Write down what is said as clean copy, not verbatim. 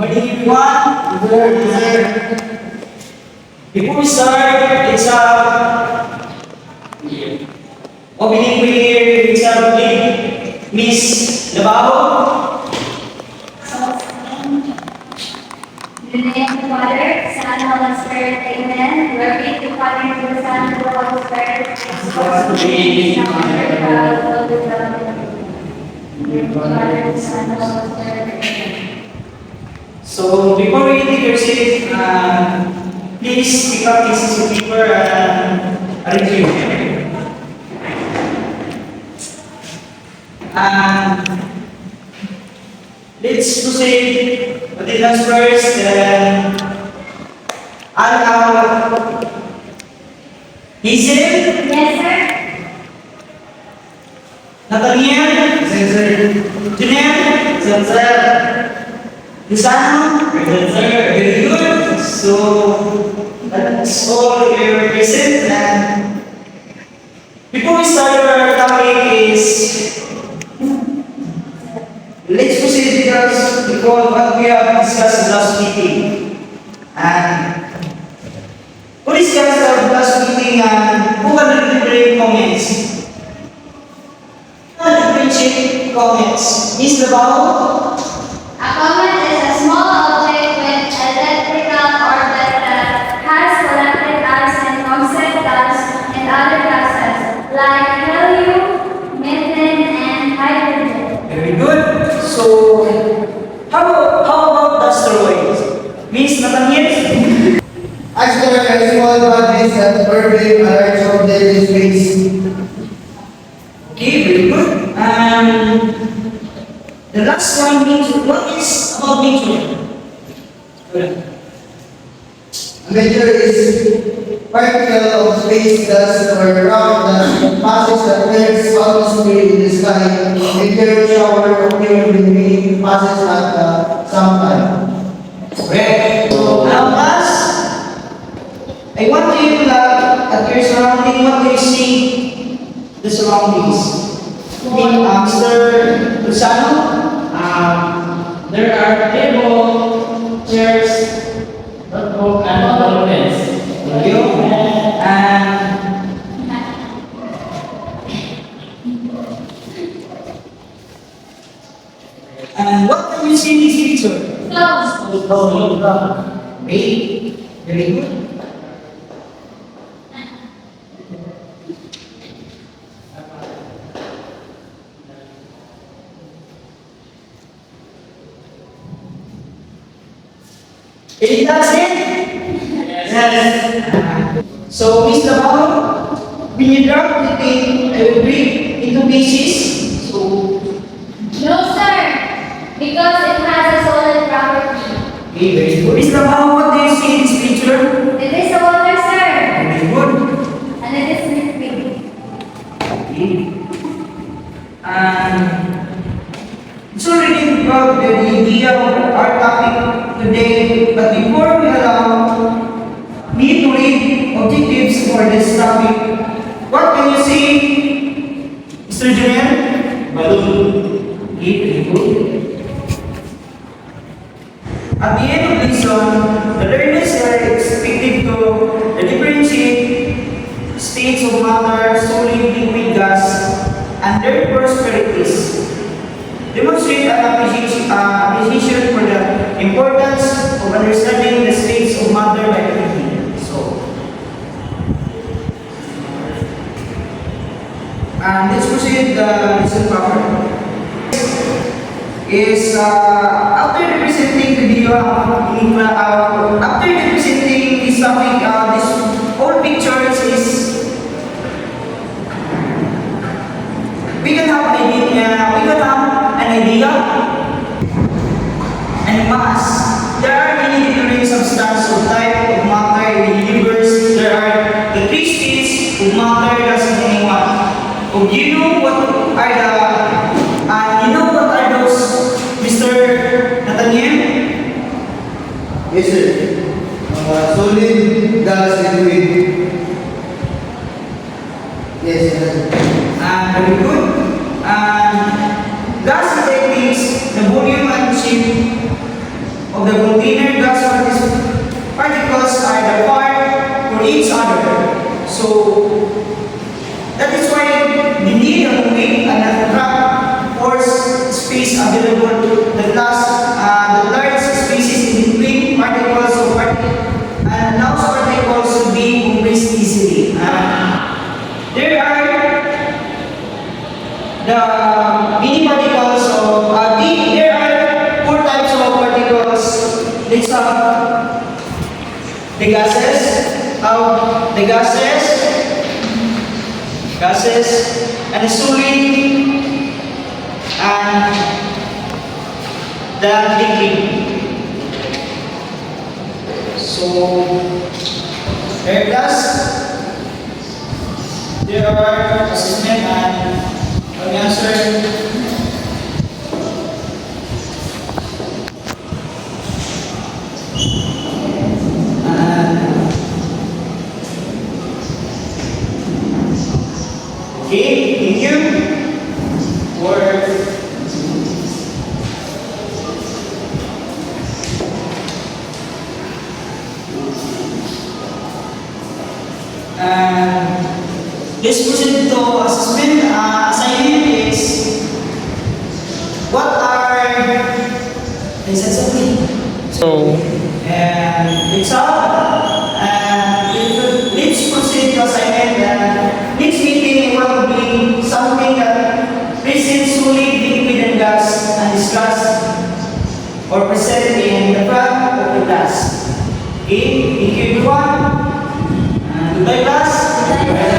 Morning, everyone. Before we start, let's opening prayer. Let's lead Miss Nabaho. In the name of the Father, Son, and Holy Spirit, Amen. Glory be to the Father, and to the Son, and to the Holy Spirit. As was in the beginning, now and ever, God, will be forever. In the name of the Father, and the Son, and the Holy Spirit, Amen. So before we take your seat, please pick up pieces of paper and arrange your paper. Let's proceed with the last first. Hazel, Yes, sir. Nathaniel, Janelle, Luzano, very good. So that's all your present. And before we start our topic is let's proceed because what we have discussed last meeting. And who discussed our last meeting and who can bring comments? Comments. Miss Labao? A comet is a small object with electrical orbit that has collected ice and toxic dust and other gases like helium, methane, and hydrogen. Very good. So, how about the asteroids? Miss Nathaniel? Asteroid are small bodies that orbit a large object in space. Okay, very good. The last one means what is about nature? A meteor is particle of space dust or rock that passes the Earth's atmosphere in the sky. Meteor shower occur when it passes at the same time. Correct. Now, class, I want you to look at your surrounding. What do you see? The surroundings. Mr. Luzano? There are table, chairs, notebook, and documents. Thank you. And what can you see in this picture? Close. Great. Very good. It does it? Yes. So, Miss Labao, when you drop the thing, I will break into pieces. So, No, sir. Because it has a solid property. okay, very good. Miss Labao, what do you see in this picture? It is a water, sir. Very good. And it is liquid. Okay. And it's already about the idea of our topic today, but before we allow me to read objectives for this topic, what can you see, Mr. Janelle? Balloon. Okay, very good. At the end of this one, the learners are expected to differentiate states of matter, solid, liquid, gas, and their prosperities. Demonstrate an appreciation for the importance of understanding the states of matter by thinking. So, let's proceed the lesson proper. Is after representing the video, after representing this topic, this whole pictures is we can have an idea and mass. There are many different substances of type of matter in the universe. There are the three states of matter that's anyone. Oh, you know what are those, Mr. Nathaniel? Yes, sir. Solid, gas, liquid. Yes, sir. Very good. Gas techniques, the volume and shape of of the container gas particles are the part for each other. So that is why we need a moving and a track force space available that the large spaces in between particles of and allows particles to be compressed easily. There are the mini particles of there are four types of particles. These are the gases, and the solid, and the liquid. So, air gas, there are assessment and answer. Okay, thank you for let's proceed to assessment. Assignment is what are So, and it's up and let's proceed to assignment. Next meeting will be something that presents solid, liquid, and gas and discuss or present in the front of the class. Okay, thank you everyone. And goodbye class.